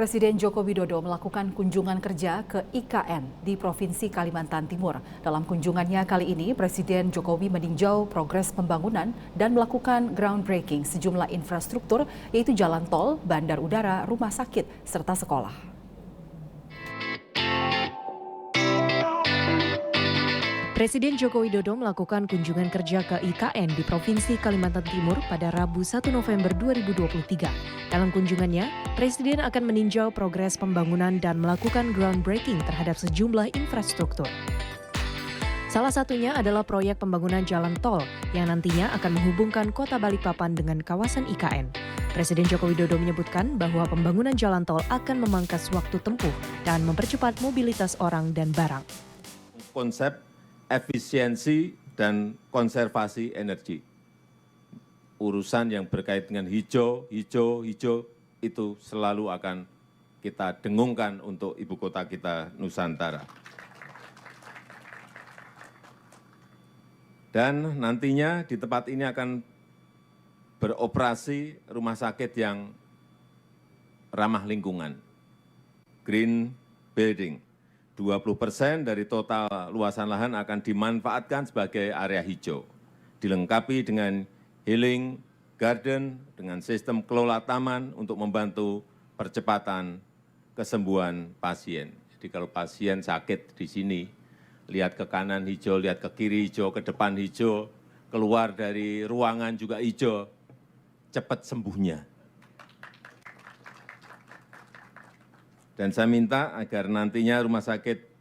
Presiden Joko Widodo melakukan kunjungan kerja ke IKN di Provinsi Kalimantan Timur. Dalam kunjungannya kali ini, Presiden Jokowi meninjau progres pembangunan dan melakukan groundbreaking sejumlah infrastruktur, yaitu jalan tol, bandar udara, rumah sakit, serta sekolah. Presiden Joko Widodo melakukan kunjungan kerja ke IKN di Provinsi Kalimantan Timur pada Rabu 1 November 2023. Dalam kunjungannya, Presiden akan meninjau progres pembangunan dan melakukan groundbreaking terhadap sejumlah infrastruktur. Salah satunya adalah proyek pembangunan jalan tol yang nantinya akan menghubungkan kota Balikpapan dengan kawasan IKN. Presiden Joko Widodo menyebutkan bahwa pembangunan jalan tol akan memangkas waktu tempuh dan mempercepat mobilitas orang dan barang. Konsep efisiensi dan konservasi energi. Urusan yang berkait dengan hijau itu selalu akan kita dengungkan untuk ibu kota kita Nusantara. Dan nantinya di tempat ini akan beroperasi rumah sakit yang ramah lingkungan, green building. 20% dari total luasan lahan akan dimanfaatkan sebagai area hijau, dilengkapi dengan healing garden dengan sistem kelola taman untuk membantu percepatan kesembuhan pasien. Jadi kalau pasien sakit di sini, lihat ke kanan hijau, lihat ke kiri hijau, ke depan hijau, keluar dari ruangan juga hijau, cepat sembuhnya. Dan saya minta agar nantinya rumah sakit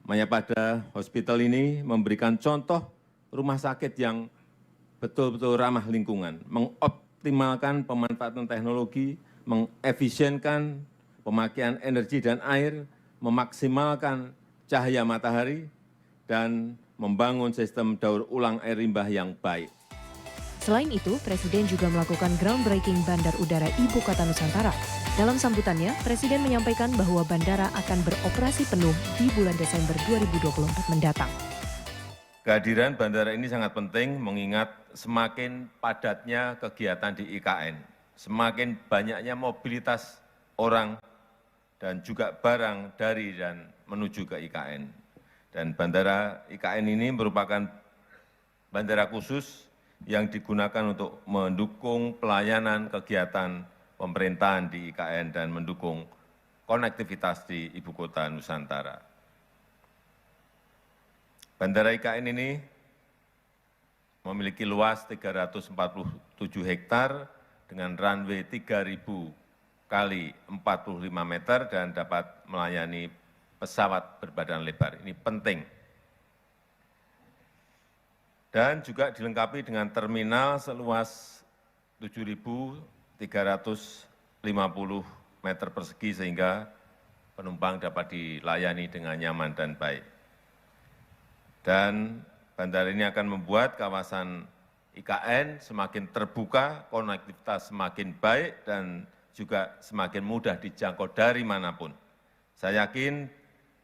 Mayapada Hospital ini memberikan contoh rumah sakit yang betul-betul ramah lingkungan, mengoptimalkan pemanfaatan teknologi, mengefisienkan pemakaian energi dan air, memaksimalkan cahaya matahari, dan membangun sistem daur ulang air limbah yang baik. Selain itu, Presiden juga melakukan groundbreaking Bandar Udara Ibu Kota Nusantara. Dalam sambutannya, Presiden menyampaikan bahwa bandara akan beroperasi penuh di bulan Desember 2024 mendatang. Kehadiran bandara ini sangat penting mengingat semakin padatnya kegiatan di IKN, semakin banyaknya mobilitas orang dan juga barang dari dan menuju ke IKN. Dan bandara IKN ini merupakan bandara khusus yang digunakan untuk mendukung pelayanan kegiatan pemerintahan di IKN dan mendukung konektivitas di ibu kota Nusantara. Bandara IKN ini memiliki luas 347 hektar dengan runway 3.000 kali 45 meter dan dapat melayani pesawat berbadan lebar. Ini penting. Dan juga dilengkapi dengan terminal seluas 7.350 meter persegi sehingga penumpang dapat dilayani dengan nyaman dan baik. Dan bandara ini akan membuat kawasan IKN semakin terbuka, konektivitas semakin baik, dan juga semakin mudah dijangkau dari manapun. Saya yakin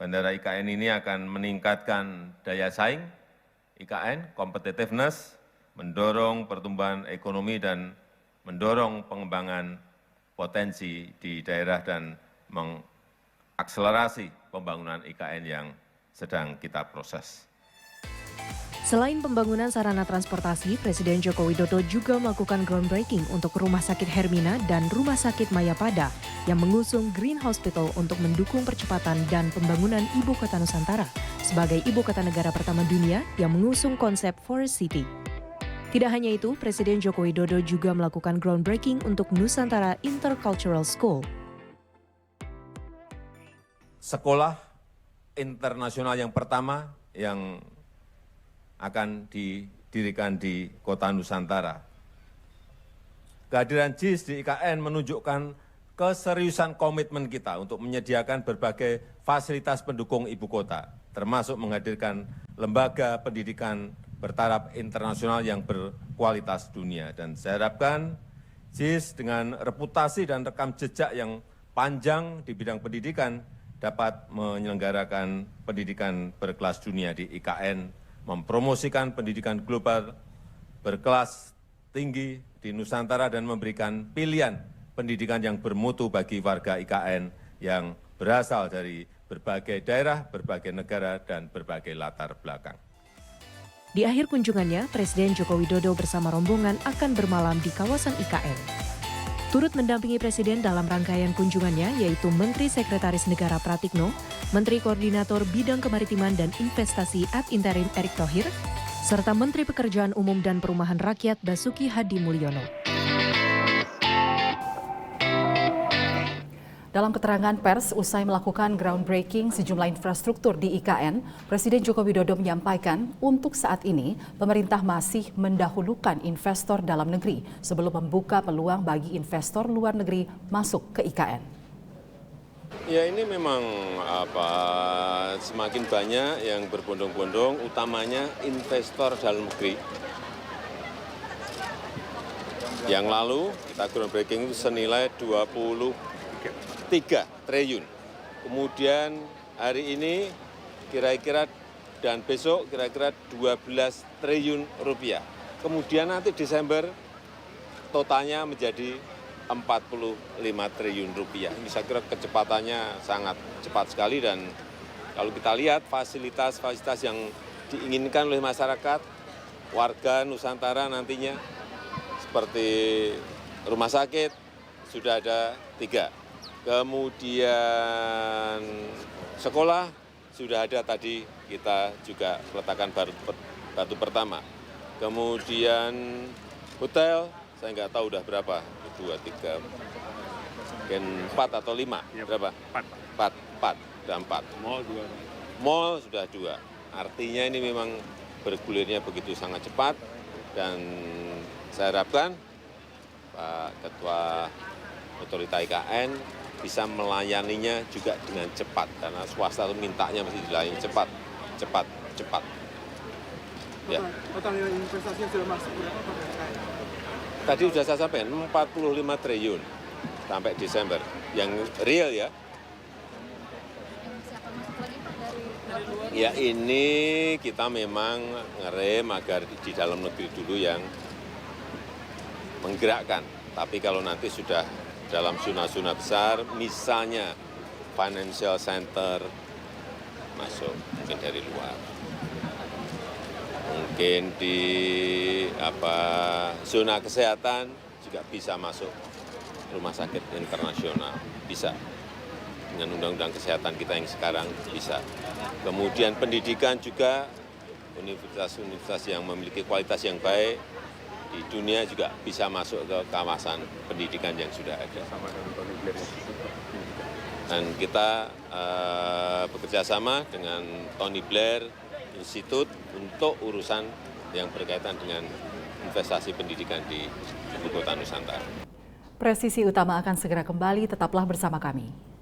bandara IKN ini akan meningkatkan daya saing IKN, competitiveness, mendorong pertumbuhan ekonomi dan mendorong pengembangan potensi di daerah dan mengakselerasi pembangunan IKN yang sedang kita proses. Selain pembangunan sarana transportasi, Presiden Joko Widodo juga melakukan groundbreaking untuk Rumah Sakit Hermina dan Rumah Sakit Mayapada yang mengusung Green Hospital untuk mendukung percepatan dan pembangunan Ibu Kota Nusantara sebagai Ibu Kota Negara pertama dunia yang mengusung konsep Forest City. Tidak hanya itu, Presiden Joko Widodo juga melakukan groundbreaking untuk Nusantara Intercultural School. Sekolah internasional yang pertama yang akan didirikan di kota Nusantara. Kehadiran JIS di IKN menunjukkan keseriusan komitmen kita untuk menyediakan berbagai fasilitas pendukung ibu kota, termasuk menghadirkan lembaga pendidikan bertaraf internasional yang berkualitas dunia. Dan saya harapkan JIS dengan reputasi dan rekam jejak yang panjang di bidang pendidikan dapat menyelenggarakan pendidikan berkelas dunia di IKN, mempromosikan pendidikan global berkelas tinggi di Nusantara dan memberikan pilihan pendidikan yang bermutu bagi warga IKN yang berasal dari berbagai daerah, berbagai negara, dan berbagai latar belakang. Di akhir kunjungannya, Presiden Joko Widodo bersama rombongan akan bermalam di kawasan IKN. Turut mendampingi Presiden dalam rangkaian kunjungannya yaitu Menteri Sekretaris Negara Pratikno, Menteri Koordinator Bidang Kemaritiman dan Investasi ad interim Erick Thohir, serta Menteri Pekerjaan Umum dan Perumahan Rakyat Basuki Hadi Mulyono. Dalam keterangan pers usai melakukan groundbreaking sejumlah infrastruktur di IKN, Presiden Joko Widodo menyampaikan untuk saat ini pemerintah masih mendahulukan investor dalam negeri sebelum membuka peluang bagi investor luar negeri masuk ke IKN. Ya ini memang semakin banyak yang berbondong-bondong, utamanya investor dalam negeri. Yang lalu kita groundbreaking itu senilai 23 triliun. Kemudian hari ini kira-kira dan besok kira-kira 12 triliun rupiah. Kemudian nanti Desember totalnya menjadi 45 triliun rupiah. Ini saya kira kecepatannya sangat cepat sekali dan kalau kita lihat fasilitas-fasilitas yang diinginkan oleh masyarakat, warga Nusantara nantinya seperti rumah sakit sudah ada 3. Kemudian sekolah sudah ada tadi kita juga letakkan batu pertama. Kemudian hotel saya nggak tahu udah berapa, 2, 3, mungkin 4 atau 5, berapa? 4, sudah 4. Mall sudah 2. Artinya ini memang bergulirnya begitu sangat cepat dan saya harapkan Pak Ketua Otorita IKN bisa melayaninya juga dengan cepat karena swasta itu mintanya mesti dilayani cepat. Ya. Total nilai investasi yang sudah masuk berapa Pak? Tadi sudah saya sampaikan 45 triliun sampai Desember. Yang real ya. Ya ini kita memang ngerem agar di dalam negeri dulu yang menggerakkan. Tapi kalau nanti sudah dalam zona-zona besar, misalnya financial center masuk mungkin dari luar. Mungkin di zona kesehatan juga bisa masuk rumah sakit internasional, bisa. Dengan undang-undang kesehatan kita yang sekarang bisa. Kemudian pendidikan juga, universitas-universitas yang memiliki kualitas yang baik, di dunia juga bisa masuk ke kawasan pendidikan yang sudah ada. Dan kita bekerja sama dengan Tony Blair Institute untuk urusan yang berkaitan dengan investasi pendidikan di Ibu Kota Nusantara. Presisi Utama akan segera kembali, tetaplah bersama kami.